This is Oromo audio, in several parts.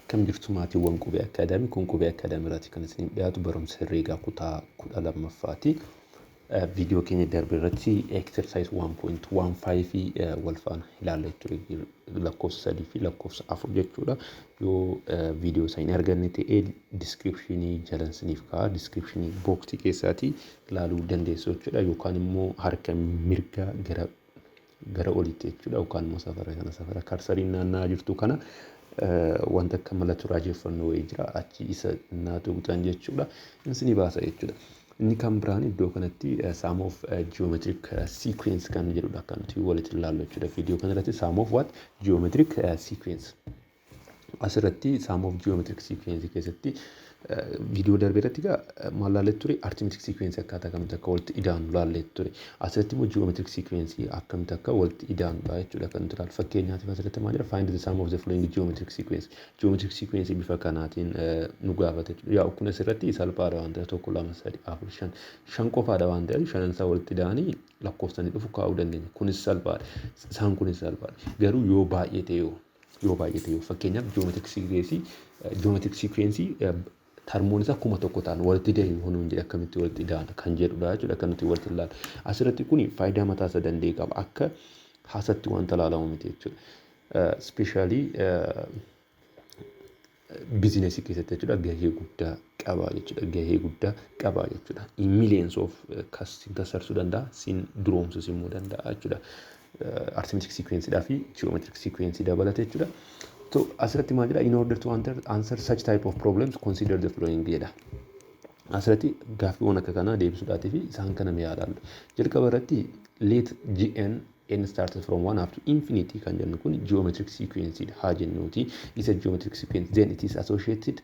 Akkam jirtu maatiiwwan qubee akaadaamii kun qubee akaadaamii irratti kan isin dhiyaatu barumsa herreegaa kutaa 12ffaati. Viidiyoo keenya darbe irratti exercise 1.15 wal faana ilaalla jechuudha. Lakkoofsa 3 fi lakkoofsa 4 jechuudha. Yoo viidiyoo isaa hin arganne ta'e descriptionii jalan isiniif kaa'a. Descriptionii boxii keessaati ilaaluu dandeessu jechuudha. Yookaan immoo harka mirgaa gara olitti jechuudha. Yookaan immoo safara karsariin naanna'aa jirtu kana wanta akka mallattoo raajeffannoo wayii jira achi isa naatu guutan jechuudha. Inni baasa jechuudha. Inni kan biraan iddoo kanatti sum of geometric sequence kan jedhudha kan nuti walitti ilaallu jechuudha. Viidiyoo kanarratti sum of what geometric sequence. Asirratti sum of geometric sequence keessatti viidiyoo darbe irratti maal laalletti ture arithmetic sequence akkaataa kamitti akka walitti idaanu laalletti ture. Asirratti immoo geometric sequence akkamitti akka walitti idaanudha jechuudha kan nuti ilaallu. Fakkeenyaatiif asirratti maal jedha find the sum of the following geometric sequence. Geometric sequence bifa kanaatiin nu gaafata jechuudha. Yaa kun asirratti salphaadha waan ta'eef 1 2 3 4 5 5 qofaadha waan ta'eef shanan isaa walitti idaanii lakkoofsanii dhufu kaa'uu dandeenya. Kunis salphaadha. Isaan kunis salphaadha. Garuu yoo baay'ee ta'e fakkeenyaaf geometric sequence tarmoon isaa 1000 ta'an walitti deebi'u hunuun jedhe akkamitti walitti idaana kan jedhudha jechuudha kan nuti walitti ilaalu. Asirratti kun faayidaa mataa isaa danda'e qaba akka haasatti wanta ilaalamu miti jechuudha. Especially bizinesii keessatti jechuudha gahee guddaa qaba jechuudha. Gahee guddaa qaba jechuudha. Millions of kasarsuu danda'a sin duroomsus immoo danda'a jechuudha. Arithmetic sequence fi geometric sequence dabalata jechuudha. So asirratti maal jedha in order to answer such type of problems consider the following jedha. Asirratti gaaffiiwwan akka kanaa deebisuudhaatii fi isaan kana mee yaalaallu. Jalqaba irratti let gn n starts from 1 up to infinity kan jennu kun geometric sequence haa jennuuti. Isa geometric sequence then it is associated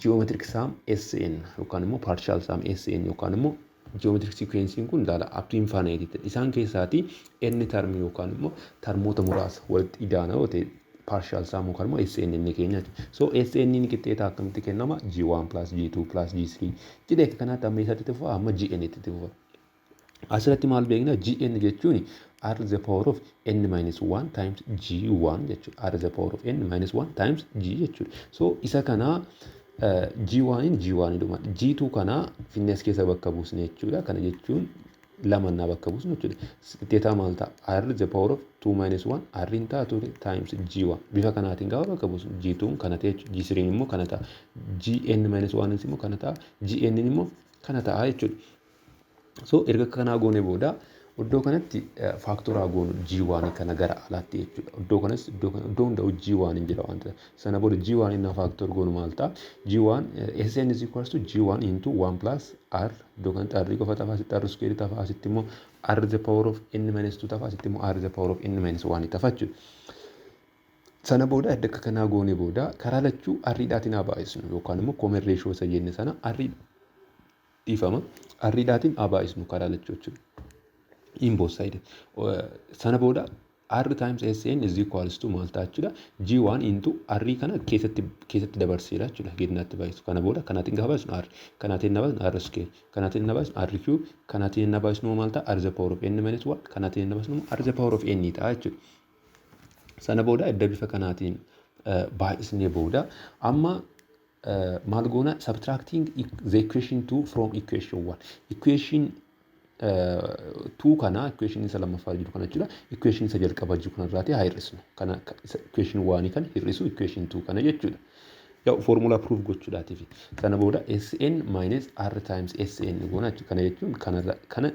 geometric sum sn yookaan immoo partial sum sn yookaan immoo geometric sequence kun daala up to infinity. Isaan keessaati n term yookaan immoo termoota muraasa walitti idaana yoo ta'e partial sum yookaan immoo SN inni keenya. So SN inni qixxeetaa akkamitti kennama G1 plus G2 plus G3 jedhee kanaatti amma isatti dhufu amma GN itti dhufu. Asirratti maal beekna GN jechuun R the power of n minus 1 times G1 jechuudha. R the power of n minus 1 times G jechuudha. So isa kana G1 in G1 dhuma G2 kana finnes keessa bakka buusne jechuudha. Kana jechuun lama na bakka buusnu jechuudha. Qixxeetaa maal ta'a R the power of 2 minus 1 R in taatu times G1 bifa kanaatiin gaafa bakka buusnu G2 kana ta'e G3 immoo kana ta'a GN minus 1 immoo kana ta'a GN immoo kana ta'a jechuudha. So erga kanaa goone booda iddoo kanatti faaktoraa goonu G1 kana gara alaatti jechuudha. Iddoo kanas iddoo hundaa G1 hin jira waan ta'eef sana booda G1 inni faaktor goonu maal ta'a G1 SN is equals to G1 into 1 plus R iddoo kanatti R qofa ta'a asitti R square ta'a asitti immoo R the power of n minus 2 ta'a asitti immoo R the power of n minus 1 ta'a jechuudha. Sana booda edda kanaa goone booda karaa lachuu R dhaatiin haa baay'isnu yookaan immoo common ratio isa jenne sana R dhiifama R dhaatiin haa baay'isnu karaa lachuu jechuudha. In both sides. Sana booda R times SN is equals to maal ta'a jechuudha. G1 into R kana keessatti dabarseera jechuudha. Gidnaatti baay'isu. Kana booda kanaatiin gaafa baay'isnu R. Kanaatiin na baay'isnu R square. Kanaatiin na baay'isnu R cube. Kanaatiin na baay'isnu maal ta'a R the power of n minus 1. Kanaatiin na baay'isnu R the power of n ta'a jechuudha. Sana booda edda bifa kanaatiin baay'isnee booda amma maal goona subtracting the equation 2 from equation 1. Equation 2 kana equation isa lammaffaa jiru kana jechuudha. Equation isa jalqabaa jiru kana irraati haa hir'isnu. Kana equation 1 kan hir'isu equation 2 kana jechuudha. Yaa formula proof gochuudhaatiif. Sana booda SN minus R times SN goona jechuudha. Kana jechuun kana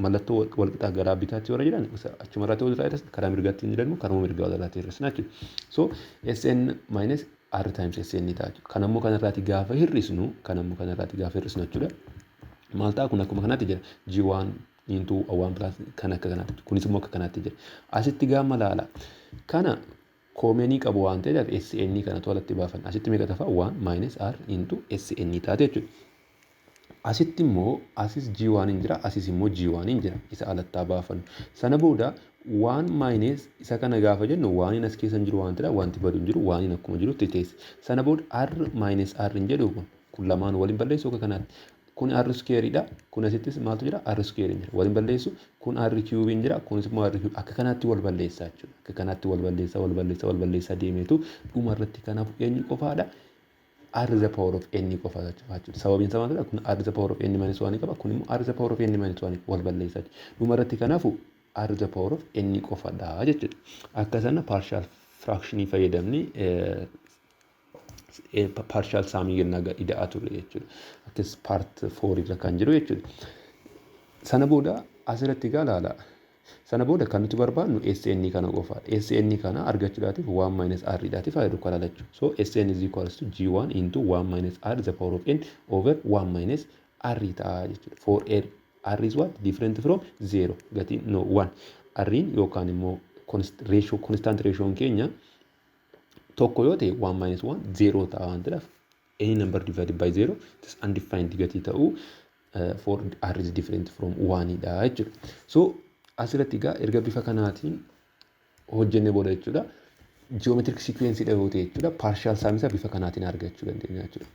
mallattoo wal qixaa garaa bitaatti warra jiran achuma irratti wal irraa karaa mirgaatti hin jedhamu kanuma mirgaa wal irratti hir'isna jechuudha. So SN minus R times SN ta'a jechuudha. Kana immoo kana irraati gaafa hir'isnu jechuudha. Maal ta'a kun akkuma kanaatti jira G1 into 1 plus kan akka kanaatti kunis immoo akka kanaatti jira. Asitti gaama laala kana koomenii qabu waan ta'eef SN kana tolatti baafan asitti meeqa ta'a 1 minus R into SN taate jechuudha. Asitti immoo asis G1 hin jira asis immoo G1 hin jira isa alattaa baafan. Sana booda 1 minus isa kana gaafa jennu 1 as keessa hin jiru waan ta'eef wanti badu hin jiru 1 akkuma jirutti teesse. Sana booda R minus R hin jedhu kun lamaan waliin balleessu akka kanaatti. kun r square dha kun asittis maaltu jira r square jira waliin balleessu kun r cube jira kunis immoo r cube akka kanaatti wal balleessaa jechuudha akka kanaatti wal balleessaa deemeetu dhuma irratti kanaaf eenyu qofaadha r the power of n qofa jechuudha sababiin isaa maalidha kun r the power of n minus 1 qaba kun immoo r the power of n minus 1 wal balleessaa dhuma irratti kanaafu r the power of n qofaadha jechuudha akka sana partial fraction fayyadamni partial summing naga ida'aa ture jechuudha akkas part 4 irra kan jiru jechuudha sana booda asirratti gaalaala sana booda kan nuti barbaadnu SN kana qofa SN kana argachuudhaatiif 1 minus r dhaatiif fayyadu kana lachu so SN is equals to g1 into 1 minus r the power of n over 1 minus r ta'a jechuudha for r is what different from 0 gatiin no 1 r in yookaan immoo constant ratio keenya tokko yoo ta'e 1 minus 1 0 ta'a waan ta'eef any number divided by 0 it is undefined gatii ta'u for r is different from 1 dha jechuudha so asirratti egaa erga bifa kanaatiin hojjenne booda jechuudha geometric sequence dha yoo ta'e jechuudha partial sum isa bifa kanaatiin argachuu dandeenya jechuudha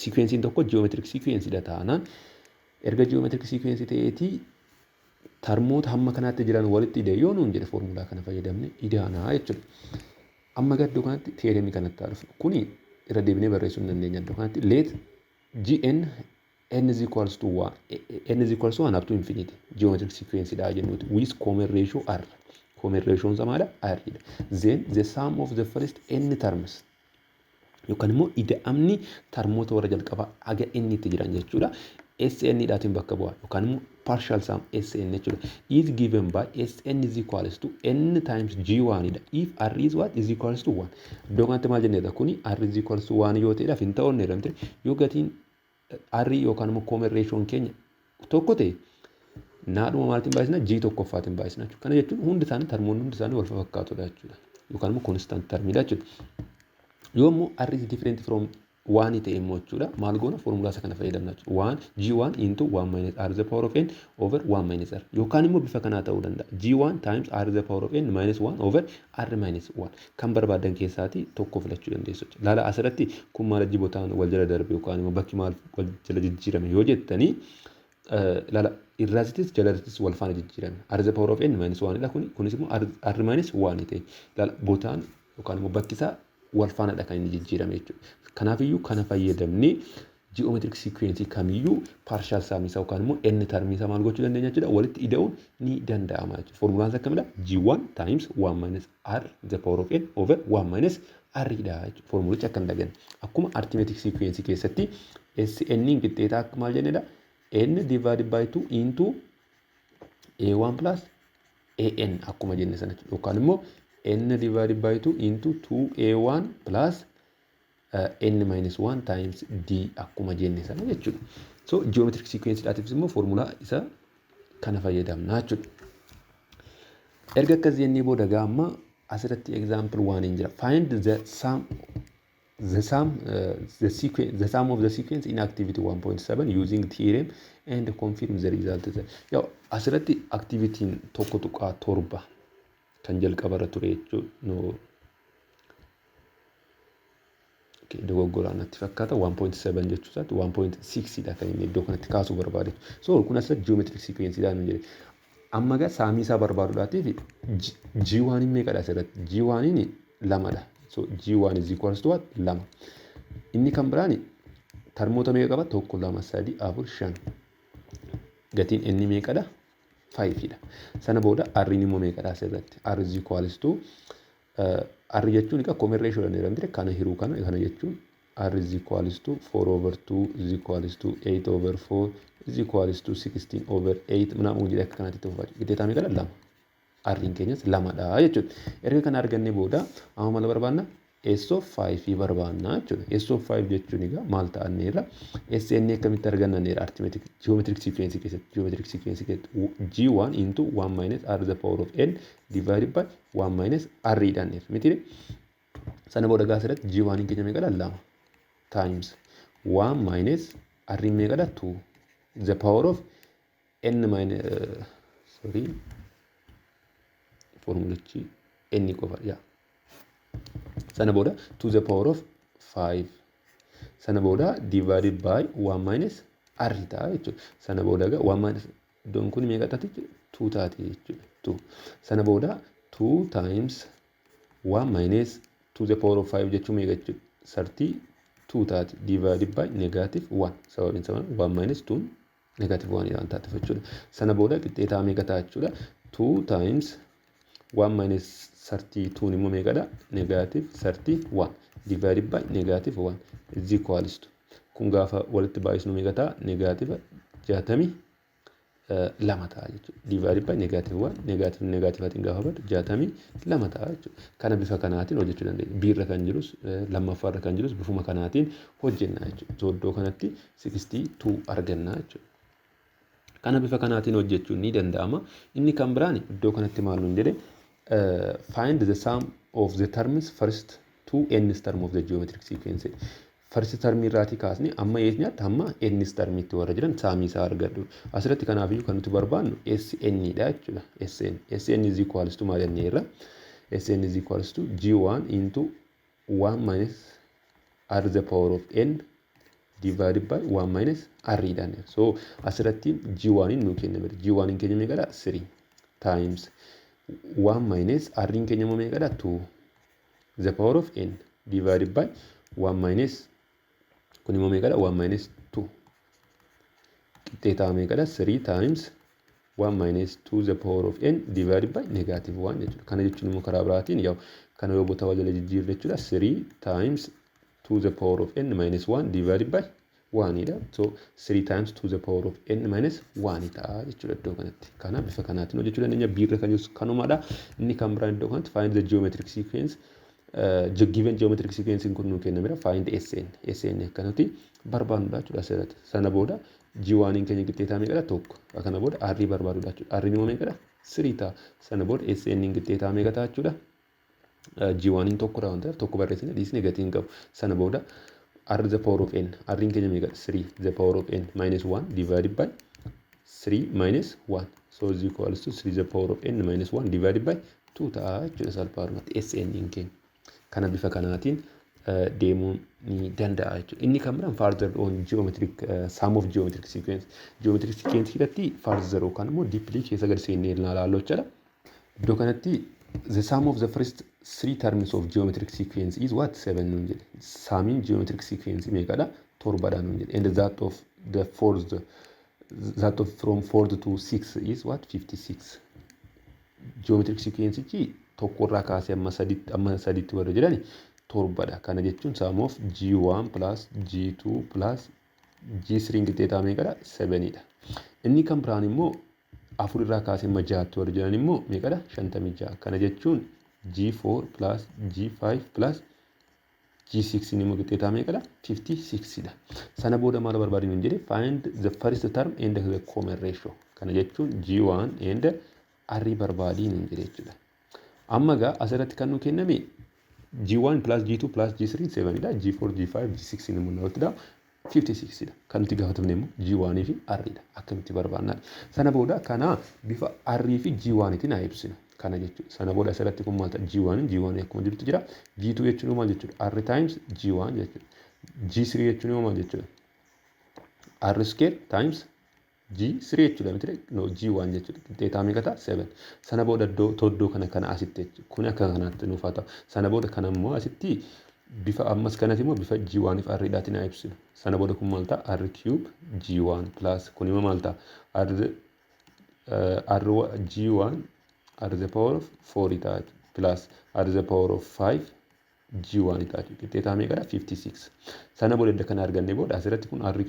sequence tokko geometric sequence dha taanaan erga geometric sequence ta'eeti termoota hamma kanaatti jiran walitti hidhee yoo nuun jedhe formulaa kana fayyadamne idaanaa jechuudha amma gaddoo kanatti theorem kanatti argamu kuni irra deebinee barreessuu hin dandeenya gaddoo kanatti let gn n is equals to 1 up to infinity geometric sequence dha jennuuti with common ratio r common ratio samaadha r dha then the sum of the first n terms yookaan immoo ida'amni termoota warra jalqabaa aga n itti jiran jechuudha SN dhaatiin bakka bu'a yookaan immoo partial sum SN jechuudha is given by SN is equals to n times G1 dha if R is what is equals to 1 iddoo kanatti maal jenneedha kuni R is equals to 1 yoo ta'edhaaf hin ta'oon jedhamte yoo gatiin R yookaan immoo common ratio keenya tokko ta'e naadhuma maaltiin baay'isna G tokkoffaatiin baay'isna jechuudha kana jechuun hundi isaanii wal fakkaatudha jechuudha yookaan immoo constant termidha jechuudha yoo immoo R is different from 1 ta'e immoo jechuudha maal goona formulaa isa kana fayyadamna jechuudha 1 G1 into 1 minus R the power of n over 1 minus R yookaan immoo bifa kanaa ta'uu danda'a G1 times R the power of n minus 1 over R minus 1 kan barbaadan keessaati tokko filachuu dandeessu jechuudha laala asirratti kun maal jibotaan wal jala darbe yookaan immoo bakki maal wal jala jijjiirame yoo jettanii laala irraasitis jalaritis wal faana jijjiirame R the power of n minus 1 dha kunis immoo R minus 1 ta'e laala botaan yookaan immoo bakki isaa wal faana dha kan inni jijjiirame jechuudha kanaafiyyuu kana fayyadamnee geometric sequence kamiyyuu partial sum isa yookaan immoo n term isa maal gochuu dandeenya jechuudha walitti ida'uun ni danda'ama jechuudha formulaan isa kamidha g1 times 1 minus r the power of n over 1 minus r dha jechuudha formulichi akka hin dagan akkuma arithmetic sequence keessatti SN qixxeetaa akka maal jennedha n divided by 2 into a1 plus an akkuma jenne sana jechuudha yookaan immoo n divided by 2 into 2a1 plus n minus 1 times d akkuma jenne sana jechuudha so geometric sequence dhaatiifis immoo formulaa isa kana fayyadamna jechuudha erga akkas jennee booda gaamma asirratti example 1 hin jira find the sum of the sequence in activity 1.7 using theorem and confirm the result yaw asirratti activity tokko tuqaa torba kan jalqabarra ture jechuudha no dogoggora natti fakkaata 1.7 jechuusaatti 1.6 dha kan inni iddoo kanatti kaasuu barbaade so kun asirratti geometric sequence dhaan jedhe amma gaa saamii isaa barbaaduudhaatiif G1 meeqadha asirratti G1 inni 2 dha so G1 is equals to what 2 inni kan biraani termoota meeqa qaba 1 2 3 4 5 gatiin inni meeqadha 5 dha sana booda R inni immoo meeqadha asirratti R is equals to R jechuun egaa common ratio dhaan jedhamte kana hiruu kana jechuun R is equals to 4 over 2 is equals to 8 over 4 is equals to 16 over 8 ምናምን jedhe akka kanatti ta'uu baatu ግዴታ meeqadha 2 R in keenyas 2 dha jechuudha erga kana arganne booda amma maal barbaanna S of 5 barbaanna jechuudha S of 5 jechuun egaa maal ta'anneerra SN akkamitti arganneerra arithmetic geometric sequence keessatti G1 into 1 minus R the power of n divided by 1 minus R dhaan miti sana booda gaa asirratti G1 in keenya meeqadha 2 times 1 minus R meeqadha 2 the power of n minus formulichi n qofa yaa sana booda to the power of 5 sana booda divided by 1 minus r ta'a jechuudha. Sana booda egaa 1 minus iddoon kun meeqa taati jechuudha? 2 taati jechuudha. 2. Sana booda 2 times 1 minus 2 the power of 5 jechuun meeqa jechuudha? 32 taati divided by negative 1. Sababiin isaa 1 minus 2 negative 1 waan taate jechuudha. Sana booda qixxeetaa meeqa ta'a jechuudha? 2 times 1 minus 32 immoo meeqadha? Negative 31 divided by negative 1 is equals to kun gaafa walitti baay'isnu meeqa ta'a? Negative 62 ta'a jechuudha. Divided by negative 1 negativeatiin gaafa badu 62 ta'a jechuudha. Kana bifa kanaatiin hojjechuu dandeenya. Biirra kan jirus lammaffaarra kan jirus bifuma kanaatiin hojjenna jechuudha. So iddoo kanatti 62 arganna jechuudha. Kana bifa kanaatiin hojjechuun ni danda'ama. Inni kan biraan iddoo kanatti maal nuun jedhe find the sum of the terms first to nth term of the geometric sequence. First term irraatii kaasni amma eenyaatti hamma nth termitti warra jiran saamii isaa argadhu. Asirratti kanaafiyyuu kan nuti barbaannu SN dha jechuudha. SN is equals to maal jennee irra? SN is equals to G1 into 1 minus R the power of n divided by 1 minus R dhaan. So asirratti G1 nu kenname. G1 keenya meeqadha? 3 times 1 minus R keenya meeqadha? 2 the power of n divided by 1 minus kun immoo meeqadha? 1 minus 2 qixxeetaa meeqadha? 3 times 1 minus 2 the power of n divided by negative 1 jechuudha. Kana jechuun immoo karaa biraatiin yaa'u kana yoo boota wajjala jijjiirre jechuudha. 3 times 2 the power of n minus 1 divided by 1 dha. So 3 times 2 the power of n minus 1 ta'a jechuudha iddoo kanatti. Kana bifa kanaatiin hojjechuu dandeenya. Biirra kan jirus kanumadha. Inni kan biraan iddoo kanatti find the geometric sequence. Given geometric sequence kun nu kennamedha. Find SN. SN akkanatti barbaadudha jechuudha asirratti. Sana booda G1 keenya qixxeetaa meeqadha? Tokko. Kana booda R barbaadudha jechuudha. R immoo meeqadha? 3 ta'a. Sana booda SN qixxeetaa meeqa ta'a jechuudha? G1 tokkodha waan ta'eef tokko barreessine dhiisne gatiin qabu. Sana booda R the power of n. R keenya meeqadha? 3 the power of n minus 1 divided by 3 minus 1. So is equals to 3 the power of n minus 1 divided by 2 ta'a jechuudha salphaadhumatti SN keenya. Kana bifa kanaatiin deemuun ni danda'a jechuudha. Inni kan biraan further on geometric sum of geometric sequence. Geometric sequence irratti further yookaan immoo deeply keessa gad seennee ilaalaa jechuudha. Iddoo kanatti the sum of the first 3 terms of geometric sequence is what? 7 nuun jedhe. Samiin geometric sequence meeqadha? 7dha nuun jedhe. And that of the fourth from 4th to 6 is what? 56. Geometric sequence tokkorraa kaasee amma sadiitti warra jedhani 7dha. Kana jechuun sum of G1 plus G2 plus G3 qixxeetaa meeqadha? 7dha. Inni kan biraan immoo 4irraa kaasee amma 6tti warra jedhan immoo meeqadha? 56. Kana jechuun G4 plus G5 plus G6 immoo qixxeetaa meeqadha? 56dha. Sana booda maal barbaadinu hin jedhe find the first term and the common ratio. Kana jechuun G1 and R barbaadiin hin jedhe jechuudha. Amma gaa asirratti kan nu kenname G1 plus G2 plus G3 7dha. G4 G5 G6 immoo nuttidha 56dha. Kan nuti gaafatamne immoo G1 fi R'dha. Akkamitti barbaannaa? Sana booda kana bifa R fi G1 tiin haa ibsinu. Kana jechuudha. Sana booda asirratti kun maal ta'a? G1 akkuma jirutti jira. G2 jechuun maal jechuudha? R times G1 jechuudha. G3 jechuun maal jechuudha? R square times G3 jechuudha miti no G1 jechuudha. Qixxeetaa meeqa ta'a? 7. Sana booda iddoo kana asitti jechuudha. Kun akka kanaatti nuuf haa ta'u. Sana booda kana immoo asitti bifa ammas kanatti immoo bifa G1 fi R dhaatiin haa ibsinu. Sana booda kun maal ta'a? R cube G1 plus kun immoo maal ta'a? G1 R the power of 4 ta'a plus R the power of 5 G1 ta'a. Qixxeetaa meeqadha? 56. Sana booda kana arganne booda asirratti kun R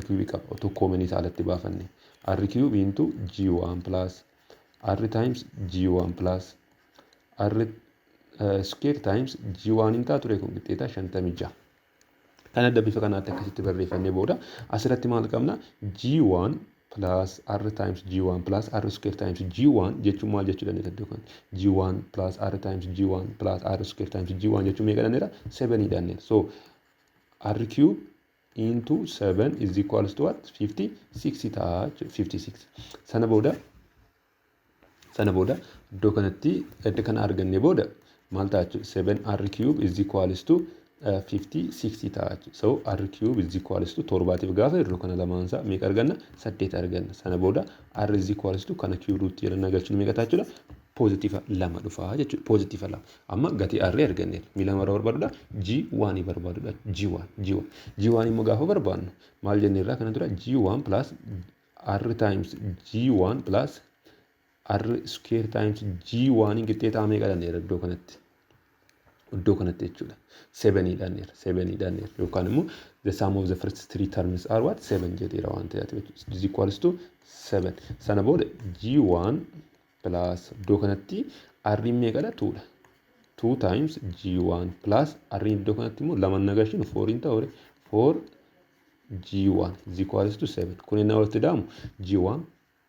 cube qaba. Otoo koomanii saalatti baafanne. R cube into G1 plus R times G1 plus R square times G1 hin ta'a ture kun qixxeetaa 56. Kan adda bifa kanaatti akkasitti barreeffannee booda asirratti maal qabna? G1 plus R times G1 plus R square times G1 jechuun maal jechuudha inni iddoo kan G1 plus R times G1 plus R square times G1 jechuun meeqa dhanneera? 7 dhanneera. So R cube into 7 is equals to what? 56 ta'a 56. Sana booda iddoo kanatti edda kana arganne booda maal ta'a jechuudha? 7 R cube is equals to 50 60 ta'a. So r cube is equals to torbaatiif gaafa irru kana lamaansaa meeqa arganna 8 arganna. Sana booda r is equals to kana cube root jedhannaa galchuun meeqa ta'a jechuudha. Pozitiiva 2 dhufaa jechuudha. Pozitiiva 2. Amma gatii r arganneera. Mi lama barbaadudha. G1 barbaadudha. G1 immoo gaafa barbaadnu maal jenneerraa kana dura G1 plus r times G1 plus r square times G1 qixxeetaa meeqa dhanneera iddoo kanatti. Iddoo kanatti jechuudha. 7 dhanneera. Yookaan immoo the sum of the first 3 terms are what 7 jedheera waan ta'eef is equals to 7. Sana booda G1 plus iddoo kanatti r meeqadha 2dha. 2 times G1 plus r iddoo kanatti immoo lama nagashin 4 ta'ure 4 G1 is equals to 7. Kun inni walitti dhaamu G1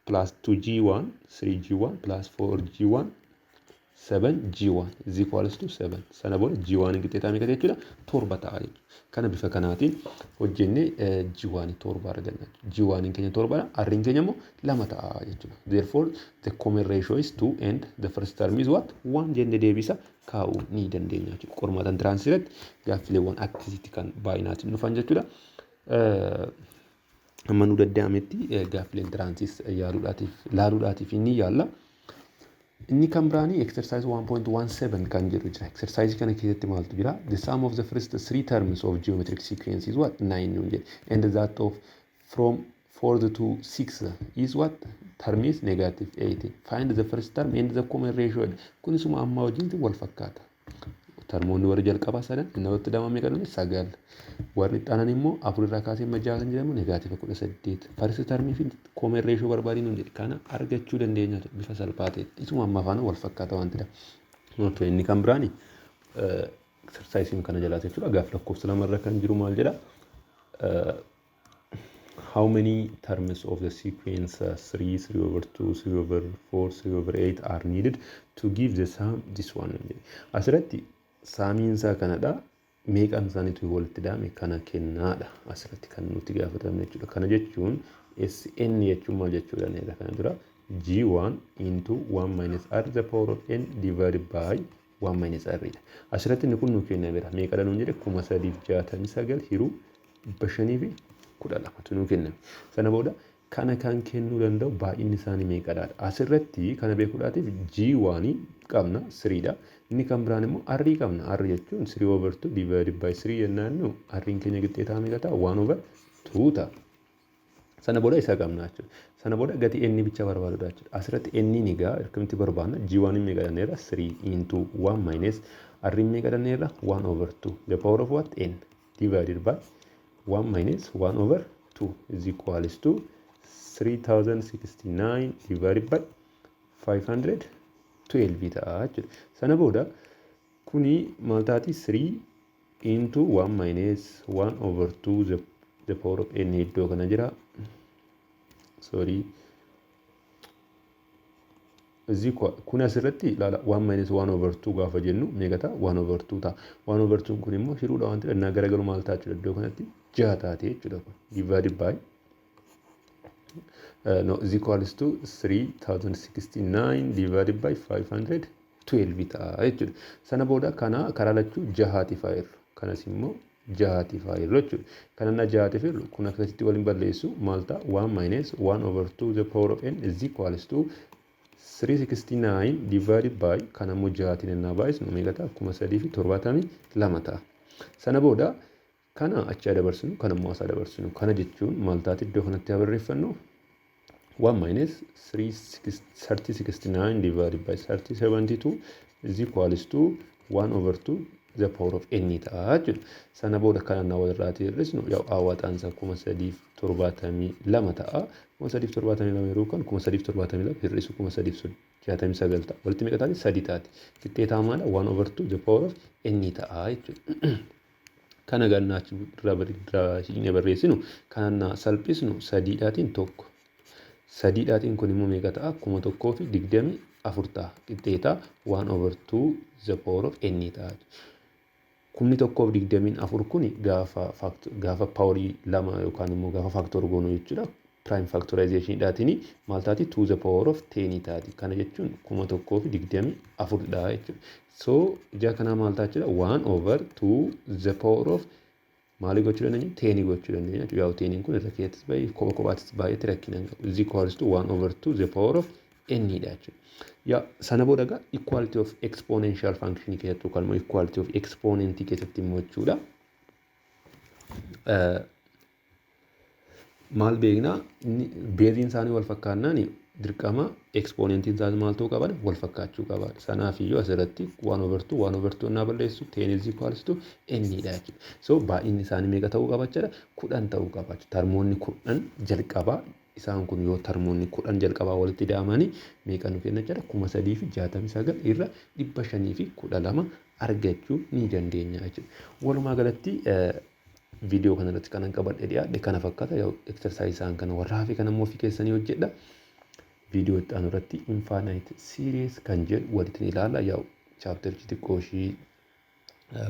plus 2G1 3G1 plus 4G1 7G1 is equals to 7. Sana booda G1 qixxeetaa meeqa jechuudha? 7 ta'a jechuudha. Kana bifa kanaatiin hojjennee G1 7 arganna. G1 keenya 7dha, R keenya immoo 2 ta'a jechuudha. Therefore the common ratio is 2 and the first term is what? 1 jennee deebisa kaa'uu ni dandeenya jechuudha. Qormaata intiransii irratti gaaffileewwan akkasitti kan baay'inaatiin dhufan jechuudha. Amma nu danda'ametti gaaffilee intiraansiis laaluudhaatiif ni yaalla. Inni kan biraanii exercise 1.17 kan jedhu jira. Exercise kana keessatti maaltu jira? The sum of the first 3 terms of geometric sequence is what? 9 nuun jedhe. And that of from 4 to 6 is what? Term is negative 18. Find the first term and the common ratio. Kunisuma amma wajjin wal fakkaata. Termoonni warri jalqabaa sadan inni walitti dhaamu meeqa dha? 9. Warri xaanan immoo 4 irraa kaasee majjaa kan jedhamu negative 18. First termii fi common ratio barbaadii nuun jedhe. Kana argachuu dandeenya bifa salphaa ta'e. Isuma amma faana wal fakkaata waan ta'eef. Okay, inni kan biraani exercise kana jalaate jechuudha. Gaaf lakkoofsa lamarra kan jiru maal jedha? How many terms of the sequence 3, 3/2, 3/4, 3/8 are needed to give the sum this one? Asirratti saamiinsaa kanadha. Meeqaan isaaniitu walitti dhahame kana kennaadha. Asirratti kan nuti gaafatamne jechuudha. Kana jechuun SN jechuun maal jechuudha? Kana dura G1 into 1 minus r the power of n divided by 1 minus r dha. Asirratti inni kun nu kennameera. Meeqadha nuun jedhe 369 hiruu 512 nu kenname. Sana booda kana kan kennuu danda'u baay'inni isaanii meeqadha? Asirratti kana beekuudhaatiif G1 qabna 3 dha. Inni kan biraan immoo r qabna. R jechuun 3/2 divided by 3 jennaan nu r keenya qixxeetaa meeqa ta'a? 1/2 ta'a. Sana booda isa qabna jechuudha. Sana booda gatii n bicha barbaadudha jechuudha. Asirratti n ni egaa akkamitti barbaadna? G1 meeqa dhanneerra? 3 into 1 minus r meeqa dhanneerra? 1/2. The power of what? N divided by 1 minus 1/2 is equals to 3069 divided by 512 ta'a jechuudha. Sana booda kuni maal taati? 3 into 1 minus 1/2 the power of n iddoo kana jira. Sorry. Kun asirratti ilaala 1 minus 1/2 gaafa jennu meeqa ta'a? 1/2 ta'a. 1/2 kun immoo hiruudha waan ta'eef innaa garagalu maal ta'a jechuudha iddoo kanatti 6 taate jechuudha kun divided by is equals to 3069 divided by 512 ta'a jechuudha. Sana booda kana karaa lachuu 6 fa'eerru. Kanas immoo 6 fa'eerru jechuudha. Kanana 6 fa'eerru kun akkasitti waliin balleessu maal ta'a? 1 minus 1/2 the power of n is equals to 369 divided by kana immoo 6 innaa baay'isnu meeqa ta'a? 372 ta'a. Sana booda kana achi dabarsinu kana immoo as dabarsinu. Kana jechuun maal taati iddoo kanatti barreeffannu? 1 minus 369 divided by 3072 is equals to 1/2 the power of n ta'a jechuudha. Sana booda kana walirraati hir'isnu yaa awwaaxaansa 372 ta'a. 372 yeroo kan 372 hir'isu 369 ta'a. Walitti meeqa taati? 3 taati. Qixxeetaa maala? 1/2 the power of n ta'a jechuudha. Kana gannaachi irraa barreessinu kana salphisnu 3dhaatiin tokko. 3dhaatiin kun immoo meeqa ta'a? 1024 ta'a. Qixxeetaa 1/2 the power of n ta'a. 124 kun gaafa paaworii 2 yookaan immoo gaafa faaktor goonuu jechuudha. prime factorization dhaatini maal taati to the power of 10 taati. Kana jechuun 1,024 dha jechuudha. So ija kana maal taachudha 1 over 2 the power of maali gochuu dandeenya 10 gochuu dandeenya jechuudha. Yaa 10 kun irra keessatti baay'ee kophaatti baay'ee rakkina is equals to 1 over 2 the power of n dha jechuudha. Yaa sana booda egaa equality of exponential function keessattuu kan immoo equality of exponent keessatti immoo jechuudha. Maal beeknaa beeziin isaanii wal fakkaannaan dirqama exponentiin isaanii maal ta'uu qaban wal fakkaachuu qaba. Sanaaf iyyuu asirratti 1 over 2 naa balleessu 10 is equals to n dha jechuudha. So baay'inni isaanii meeqa ta'uu qaba jechuudha 10 ta'uu qaba. Termoonni 10 jalqabaa isaan kun yoo termoonni 10 jalqabaa walitti daamanii meeqa nu kenna jechuudha 369 irra 512 argachuu ni dandeenya jechuudha. Walumaa galatti video kanarratti kanan qabadhe dhiyaadhe kana fakkaata. Yoo exercise kana warraa fi kana immoo fi keessanii hojjedha. Video itti aanu irratti infinite series kan jedhu walitti ilaalla. Yaa chapter xixiqqoo ishii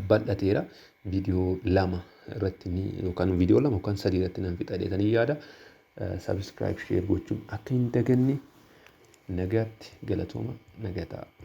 bal'ateera. Video 2 irratti yookaan video 2 yookaan 3 irratti nan fixadheetanii yaada. Subscribe share gochuun akka hin daganne nagaatti galatooma nagataa.